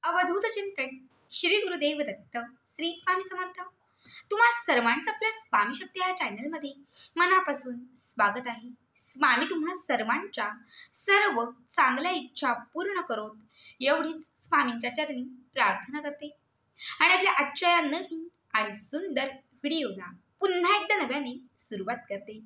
अवधूत चिंतन श्री गुरुदेव दत्त श्री स्वामी समर्थ। तुम्हा सर्वांचं आपल्या स्वामी शक्ती या चॅनलमध्ये मनापासून स्वागत आहे। स्वामी तुम्हा सर्वांच्या सर्व चांगल्या इच्छा पूर्ण करोत एवढीच स्वामींच्या चरणी प्रार्थना करते आणि आपल्या आजच्या या नवीन आणि सुंदर व्हिडिओला पुन्हा एकदा नव्याने सुरुवात करते।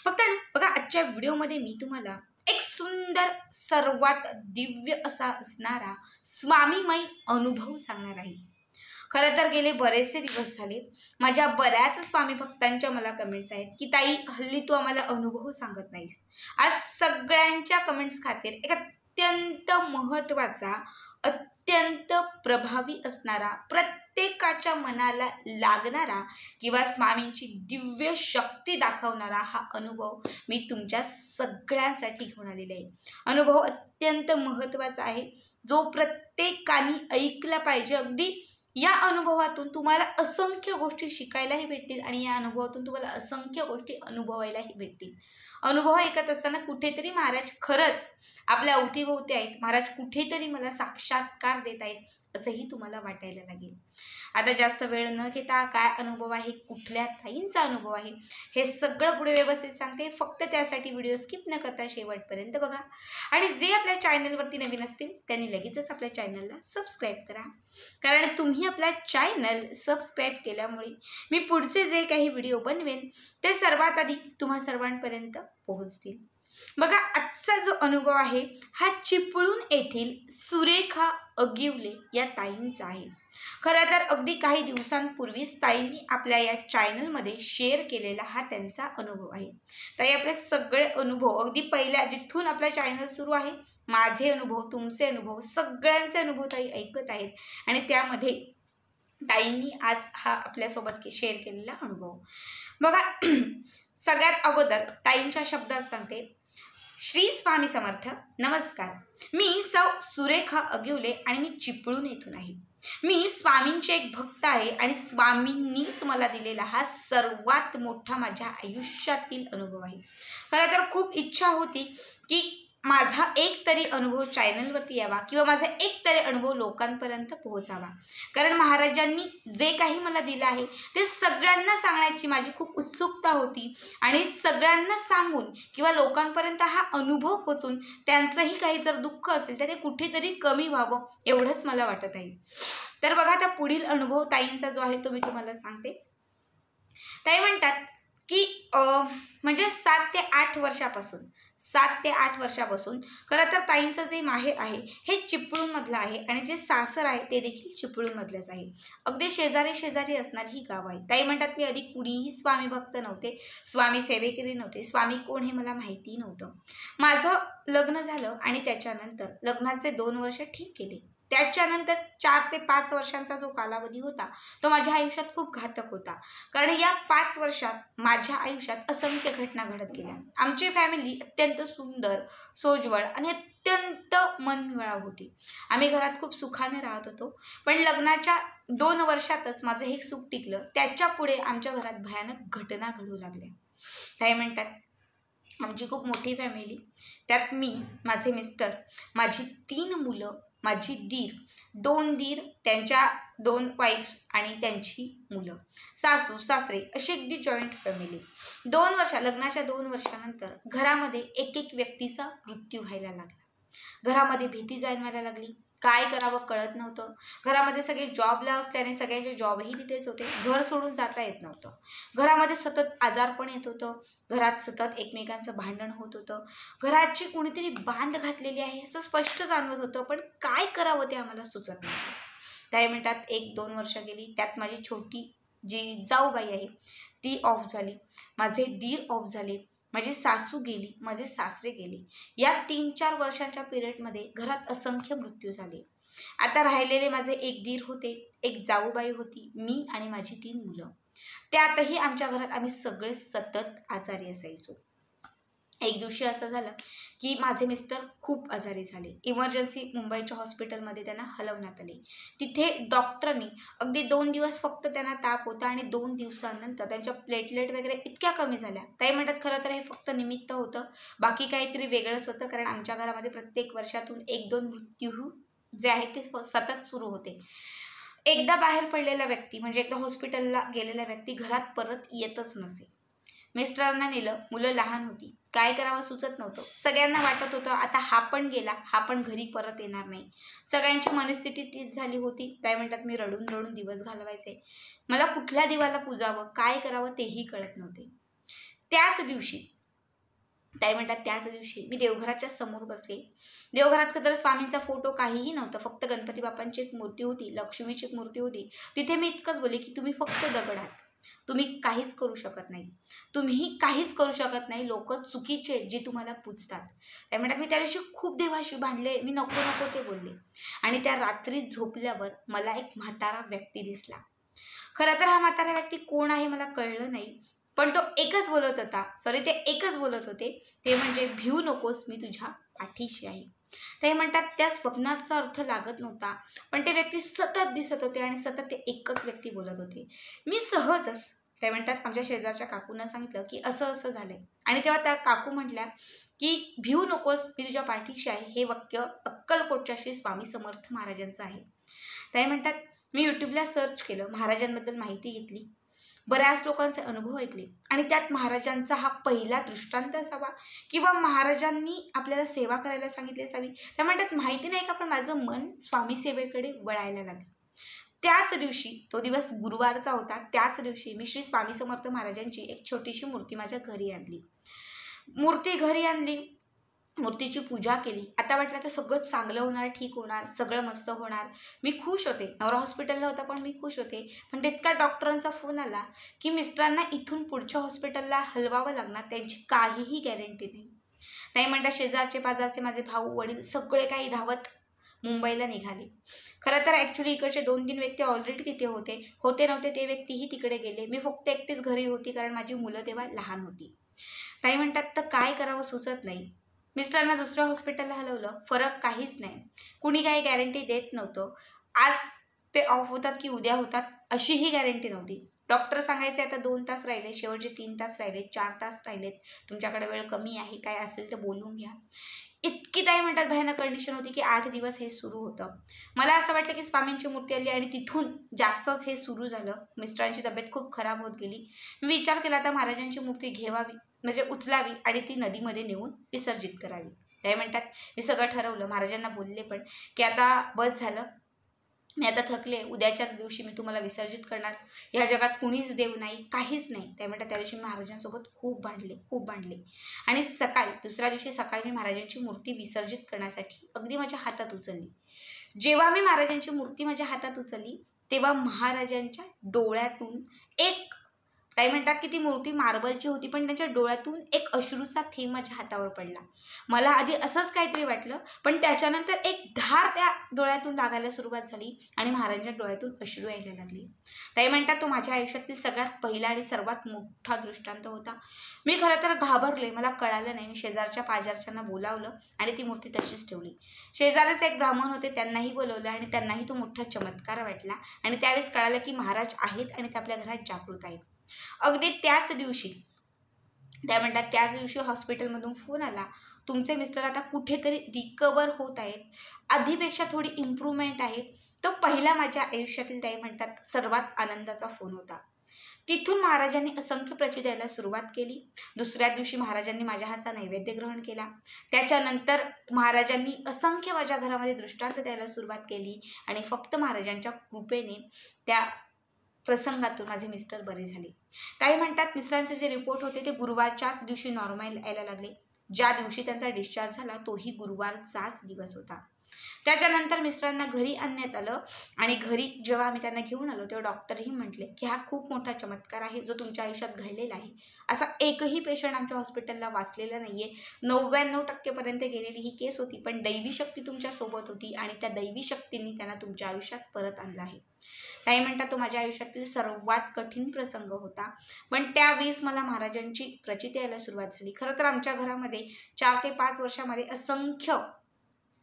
फक्त बघा, आजच्या व्हिडिओमध्ये मी तुम्हाला एक सुंदर सर्वात दिव्य असा असणारा स्वामीमय अनुभव सांगणार आहे। खरं तर गेले बरेचसे दिवस झाले माझ्या बऱ्याच स्वामी भक्तांच्या मला कमेंट्स आहेत की ताई हल्ली तू आम्हाला अनुभव सांगत नाहीस। आज सगळ्यांच्या कमेंट्स खातीर एक अत्यंत महत्त्वाचा, अत्यंत प्रभावी असणारा, प्रत्येकाच्या मनाला लागणारा किंवा स्वामींची दिव्य शक्ती दाखवणारा हा अनुभव मी तुमच्या सगळ्यांसाठी घेऊन आलेला आहे। अनुभव अत्यंत महत्त्वाचा आहे जो प्रत्येकाने ऐकला पाहिजे। अगदी या अनुभवातून तुम्हाला असंख्य गोष्टी शिकायलाही भेटतील आणि या अनुभवातून तुम्हाला असंख्य गोष्टी अनुभवायलाही भेटतील। अनुभव ऐकत असताना कुठेतरी महाराज खरंच आपल्या अवतीभोवती आहेत, महाराज कुठेतरी मला साक्षात्कार देत आहेत असंही तुम्हाला वाटायला लागेल। आता जास्त वेळ न घेता काय अनुभव आहे, कुठल्या ताईंचा अनुभव आहे हे सगळं पुढे व्यवस्थित सांगते। फक्त त्यासाठी व्हिडिओ स्किप न करता शेवटपर्यंत बघा आणि जे आपल्या चॅनलवरती नवीन असतील त्यांनी लगेचच आपल्या चॅनलला सबस्क्राईब करा, कारण तुम्ही आपला चॅनल सबस्क्राईब केल्यामुळे मी पुढचे जे काही व्हिडिओ बनवेन ते सर्वात आधी तुम्हा सर्वांपर्यंत पोहोचतील। बघा, आजचा जो अनुभव आहे हा चिपळूण येथील सुरेखा अगिवले या ताईंचा आहे। खरं तर अगदी काही दिवसांपूर्वीच ताईंनी आपल्या या चॅनलमध्ये शेअर केलेला हा त्यांचा अनुभव आहे। ताई आपले सगळे अनुभव अगदी पहिल्या जिथून आपला चॅनल सुरू आहे, माझे अनुभव, तुमचे अनुभव, सगळ्यांचे अनुभव ताई ऐकत आहेत आणि त्यामध्ये ताईंनी आज हा आपल्यासोबत शेअर केलेला अनुभव बघा। सगळ्यात अगोदर ताईंच्या शब्दात सांगते, श्री स्वामी समर्थ। नमस्कार, मी सौ सुरेखा अगिवले आणि मी चिपळूण येथून आहे। मी स्वामींचे एक भक्त आहे आणि स्वामींनीच मला दिलेला हा सर्वात मोठा माझ्या आयुष्यातील अनुभव आहे। खरं तर खूप इच्छा होती की माझा एक तरी अनुभव चॅनलवरती यावा किंवा माझा एक तरी अनुभव लोकांपर्यंत पोहोचावा, कारण महाराजांनी जे काही मला दिलं आहे ते सगळ्यांना सांगण्याची माझी खूप उत्सुकता होती आणि सगळ्यांना सांगून किंवा लोकांपर्यंत हा अनुभव पोहोचून त्यांचंही काही जर दुःख असेल तर ते कुठेतरी कमी व्हावं एवढंच मला वाटत आहे। तर बघा, आता पुढील अनुभव ताईंचा जो आहे तो मी तुम्हाला सांगते। ताई म्हणतात की म्हणजे 7 ते 8 वर्षापासून खरं तर ताईंचं जे माहेर आहे हे चिपळूणमधलं आहे आणि जे सासर आहे ते देखील चिपळूणमधलंच आहे। अगदी शेजारी असणारी ही गाव आहे। ताई म्हणतात मी आधी कुणीही स्वामी भक्त नव्हते, स्वामी सेवेकरी नव्हते, स्वामी कोण हे मला माहिती नव्हतं। माझं लग्न झालं आणि त्याच्यानंतर लग्नाचे 2 वर्ष ठीक गेले। त्याच्यानंतर 4 ते 5 वर्षांचा जो कालावधी होता तो माझ्या आयुष्यात खूप घातक होता, कारण या 5 वर्षात माझ्या आयुष्यात असंख्य घटना घडत गेल्या। आमची फॅमिली अत्यंत सुंदर, सोज्वळ आणि अत्यंत मनमिळाऊ होती। आम्ही घरात खूप सुखाने राहत होतो, पण लग्नाच्या 2 वर्षातच माझं हे सुख टिकलं। त्याच्या पुढे आमच्या घरात भयानक घटना घडू लागल्या। ताई म्हणतात आमची खूप मोठी फॅमिली, त्यात मी, माझे मिस्टर, माझी 3 मुलं, माझी दीर, 2 दीर, त्यांच्या 2 वाईफ आणि त्यांची मुलं, सासू सासरे, अशी अगदी जॉईंट फॅमिली। लग्नाच्या 2 वर्षानंतर घरामध्ये एक व्यक्तीचा मृत्यू व्हायला लागला। घरामध्ये भीती जाणवायला लागली, काय करावं कळत नव्हतं। घरामध्ये सगळे जॉबला असल्याने सगळ्यांचे जॉबही तिथेच होते, घर सोडून जाता येत नव्हतं। घरामध्ये सतत आजारपण येत होतं, घरात सतत एकमेकांचं भांडण होत होतं, घराची कुणीतरी बांध घातलेली आहे असं स्पष्ट जाणवत होतं, पण काय करावं ते आम्हाला सुचत नव्हतं। ताई म्हणतात 1-2 वर्ष गेली, त्यात माझी छोटी जी जाऊबाई आहे ती ऑफ झाली, माझे दीर ऑफ झाले, माझी सासू गेली, माझे सासरे गेले। या 3-4 वर्षांच्या पिरियडमध्ये घरात असंख्य मृत्यू झाले। आता राहिलेले माझे 1 दीर होते, 1 जाऊबाई होती, मी आणि माझी 3 मुलं। त्यातही आमच्या घरात आम्ही सगळे सतत आजारी असायचो। एक दिवशी असं झालं की माझे मिस्टर खूप आजारी झाले। इमर्जन्सी मुंबईच्या हॉस्पिटलमध्ये त्यांना हलवण्यात आले। तिथे डॉक्टरनी अगदी 2 दिवस फक्त त्यांना ताप होता आणि 2 दिवसानंतर त्यांच्या प्लेटलेट वगैरे इतक्या कमी झाल्या। ताई म्हणतात खरं तर हे फक्त निमित्त होतं, बाकी काहीतरी वेगळंच होतं, कारण आमच्या घरामध्ये प्रत्येक वर्षातून 1-2 मृत्यू जे आहे ते सतत सुरू होते. एकदा बाहेर पडलेला व्यक्ती म्हणजे एकदा हॉस्पिटलला गेलेला व्यक्ती घरात परत येतच नसे. मिस्टरांना नेलं, मुलं लहान होती, काय करावं सुचत नव्हतं. सगळ्यांना वाटत होतं आता हा पण गेला, हा पण घरी परत येणार नाही. सगळ्यांची मनस्थिती तीच झाली होती. काय म्हणतात, मी रडून रडून दिवस घालवायचे. मला कुठल्या देवाला पूजावं, काय करावं तेही कळत नव्हते. त्याच दिवशी मी देवघराच्या समोर बसले. देवघरात तर स्वामींचा फोटो काहीही नव्हतं, फक्त गणपती बाप्पांची एक मूर्ती होती, लक्ष्मीची एक मूर्ती होती. तिथे मी इतकंच बोलले की तुम्ही फक्त दगड आहात, तुम्ही काहीच करू शकत नाही, तुम्ही काहीच करू शकत नाही. लोक चुकीचे जे तुम्हाला पूजतात. त्या म्हणतात मी त्या दिवशी खूप देवाशी भांडले, मी नको नको ते बोलले. आणि त्या रात्री झोपल्यावर मला एक म्हातारा व्यक्ती दिसला. खरं तर हा म्हातारा व्यक्ती कोण आहे मला कळलं नाही, पण तो एकच बोलत होता, ते एकच बोलत होते, ते म्हणजे भिऊ नकोस, मी तुझ्या पाठीशी आहे. ते म्हणतात त्या स्वप्नाचा अर्थ लागत नव्हता, पण ते व्यक्ती सतत दिसत होते आणि सतत ते एकच व्यक्ती बोलत होते. मी सहजच ते म्हणतात आमच्या शेजारच्या काकूंना सांगितलं की असं असं झालंय. आणि तेव्हा त्या काकू म्हटल्या की भिऊ नकोस, मी तुझ्या पाठीशी आहे. हे वाक्य अक्कलकोटच्या श्री स्वामी समर्थ महाराजांचं आहे. ते म्हणतात मी यूट्यूबला सर्च केलं, महाराजांबद्दल माहिती घेतली, बऱ्याच लोकांचे अनुभव ऐकले आणि त्यात महाराजांचा हा पहिला दृष्टांत असावा किंवा महाराजांनी आपल्याला सेवा करायला सांगितली असावी. त्या म्हणतात माहिती नाही का, पण माझं मन स्वामी सेवेकडे वळायला लागलं. त्याच दिवशी, तो दिवस गुरुवारचा होता, त्याच दिवशी मी श्री स्वामी समर्थ महाराजांची एक छोटीशी मूर्ती माझ्या घरी आणली. मूर्तीची पूजा केली. आता वाटलं तर सगळं चांगलं होणार, ठीक होणार, सगळं मस्त होणार. मी खुश होते. नवरा हॉस्पिटलला होता पण मी खुश होते. पण तितका डॉक्टरांचा फोन आला की मिस्टरांना इथून पुढच्या हॉस्पिटलला हलवावं लागणार, त्यांची काहीही गॅरंटी नाही. नाही म्हणतात शेजारचे पाजारचे माझे भाऊ वडील सगळे काही धावत मुंबईला निघाले. खरं तर ॲक्च्युली इकडचे 2-3 व्यक्ती ऑलरेडी तिथे होते नव्हते ते व्यक्तीही तिकडे गेले. मी फक्त एकटीच घरी होती, कारण माझी मुलं तेव्हा लहान होती. ताई म्हणतात तर काय करावं सुचत नाही. मिस्टरांना दुसऱ्या हॉस्पिटलला हलवलं, फरक काहीच नाही. कुणी काही गॅरंटी देत नव्हतं. आज ते ऑफ होतात की उद्या होतात अशीही गॅरंटी नव्हती. डॉक्टर सांगायचे आता 2 तास राहिले, शेवटचे 3 तास राहिले, 4 तास राहिलेत, तुमच्याकडे वेळ कमी आहे, काय असेल तर बोलून घ्या. इतकी ताई म्हणतात भयानक कंडिशन होती की 8 दिवस हे सुरू होतं. मला असं वाटलं की स्वामींची मूर्ती आली आणि तिथून जास्तच हे सुरू झालं. मिस्टरांची तब्येत खूप खराब होत गेली. मी विचार केला आता महाराजांची मूर्ती घेवावी, म्हणजे उचलावी आणि ती नदीमध्ये नेऊन विसर्जित करावी. ते म्हणतात मी सगळं ठरवलं, महाराजांना बोलले पण की आता बस झालं, मी आता थकले, उद्याच्याच दिवशी मी तुम्हाला विसर्जित करणार. या जगात कुणीच देव नाही, काहीच नाही. ते म्हणतात त्या दिवशी मी महाराजांसोबत खूप भांडले आणि दुसऱ्या दिवशी सकाळी मी महाराजांची मूर्ती विसर्जित करण्यासाठी अगदी माझ्या हातात उचलली. जेव्हा मी महाराजांची मूर्ती माझ्या हातात उचलली तेव्हा महाराजांच्या डोळ्यातून एक, ताई म्हणतात की ती मूर्ती मार्बलची होती, पण त्यांच्या डोळ्यातून एक अश्रूचा थेंब माझ्या हातावर पडला. मला आधी असंच काहीतरी वाटलं, पण त्याच्यानंतर एक धार त्या डोळ्यातून लागायला सुरुवात झाली आणि महाराजांच्या डोळ्यातून अश्रू यायला लागले. ताई म्हणतात तो माझ्या आयुष्यातील सगळ्यात पहिला आणि सर्वात मोठा दृष्टांत होता. मी खरं तर घाबरले, मला कळालं नाही. मी शेजारच्या पाजारच्यांना बोलावलं आणि ती मूर्ती तशीच ठेवली. शेजारच एक ब्राह्मण होते, त्यांनाही बोलवलं आणि त्यांनाही तो मोठा चमत्कार वाटला आणि त्यावेळेस कळालं की महाराज आहेत आणि ते आपल्या घरात जागृत आहेत. अगदी त्याच दिवशी हॉस्पिटलमधून फोन आला, तुमचे मिस्टर आता कुठेतरी रिकवर होत आहेत, आधीपेक्षा थोडी इम्प्रूव्हमेंट आहे. तो पहिला माझ्या आयुष्यातील ताई म्हणतात सर्वात आनंदाचा फोन होता. तिथून महाराजांनी असंख्य प्रचिती द्यायला सुरुवात केली. दुसऱ्या दिवशी महाराजांनी माझ्या हातचा नैवेद्य ग्रहण केला. त्याच्यानंतर महाराजांनी असंख्य माझ्या घरामध्ये दृष्टांत द्यायला सुरुवात केली आणि फक्त महाराजांच्या कृपेने त्या प्रसंगातून माझे मिस्टर बरे झाले. ताई म्हणतात मिस्टरांचे जे रिपोर्ट होते ते गुरुवारच्याच दिवशी नॉर्मल यायला लागले. ज्या दिवशी त्यांचा डिस्चार्ज झाला तोही गुरुवारचाच दिवस होता. त्याच्यानंतर मिस्टरांना घरी आणण्यात आलं आणि घरी जेव्हा आम्ही त्यांना घेऊन आलो तेव्हा डॉक्टरही म्हटले की हा खूप मोठा चमत्कार आहे जो तुमच्या आयुष्यात घडलेला आहे. असा एकही पेशंट आमच्या हॉस्पिटलला वाचलेला नाही आहे. 99% गेलेली ही केस होती, पण दैवी शक्ती तुमच्यासोबत होती आणि त्या दैवी शक्तींनी त्यांना तुमच्या आयुष्यात परत आणलं आहे. ताई म्हणतात तो माझ्या आयुष्यातील सर्वात कठीण प्रसंग होता, पण त्यावेळेस मला महाराजांची प्रचिती यायला सुरुवात झाली. खरं तर आमच्या घरामध्ये 4 ते 5 वर्षामध्ये असंख्य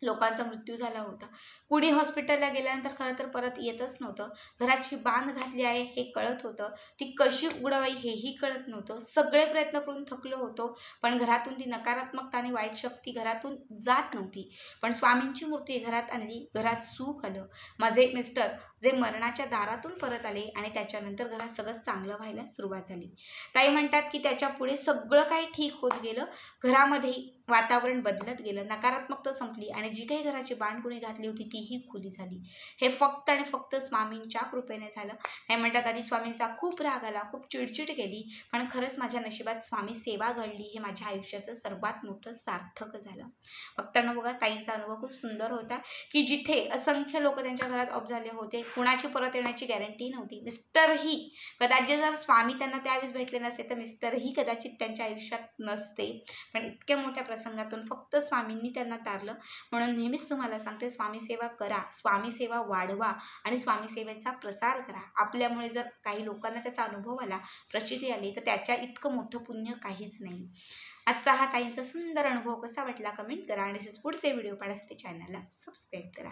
लोकांचा मृत्यू झाला होता. कुणी हॉस्पिटलला गेल्यानंतर खरं तर परत येतच नव्हतं. घराची बांध घातली आहे हे कळत होतं, ती कशी उघडावी हेही कळत नव्हतं. सगळे प्रयत्न करून थकलो होतो, पण घरातून ती नकारात्मकता आणि वाईट शक्ती घरातून जात नव्हती. पण स्वामींची मूर्ती घरात आणली, घरात सुख आलं. माझे मिस्टर जे मरणाच्या दारातून परत आले आणि त्याच्यानंतर घरात सगळं चांगलं व्हायला सुरुवात झाली. ताई म्हणतात की त्याच्या पुढे सगळं काही ठीक होत गेलं. घरामध्ये वातावरण बदलत गेलं, नकारात्मकता संपली आणि जी काही घराची बांधकुणी घातली होती तीही खुली झाली. हे फक्त आणि फक्त स्वामींच्या कृपेने झालं. हे म्हणतात आधी स्वामींचा खूप राग आला, खूप चिडचिड केली, पण खरंच माझ्या नशिबात स्वामी सेवा घडली. हे माझ्या आयुष्याचं सर्वात मोठं सार्थक झालं. बघताना बघा ताईंचा अनुभव खूप सुंदर होता की जिथे असंख्य लोक त्यांच्या घरात ऑफ झाले होते, कुणाची परत येण्याची गॅरंटी नव्हती. मिस्टरही कदाचित जर स्वामी त्यांना त्यावेळेस भेटले नसते तर मिस्टरही कदाचित त्यांच्या आयुष्यात नसते, पण इतक्या मोठ्या प्रसंगातून फक्त स्वामींनी त्यांना तारलं. म्हणून नेहमीच तुम्हाला सांगते, स्वामी सेवा करा, स्वामी सेवा वाढवा आणि स्वामी सेवेचा प्रसार करा. आपल्यामुळे जर काही लोकांना त्याचा अनुभव आला, प्रचिती आली, तर त्याच्या इतकं मोठं पुण्य काहीच नाही. आजचा हा ताईंचा सुंदर अनुभव कसा वाटला कमेंट करा आणि पुढचे व्हिडिओ पाहण्यासाठी चॅनलला सबस्क्राईब करा.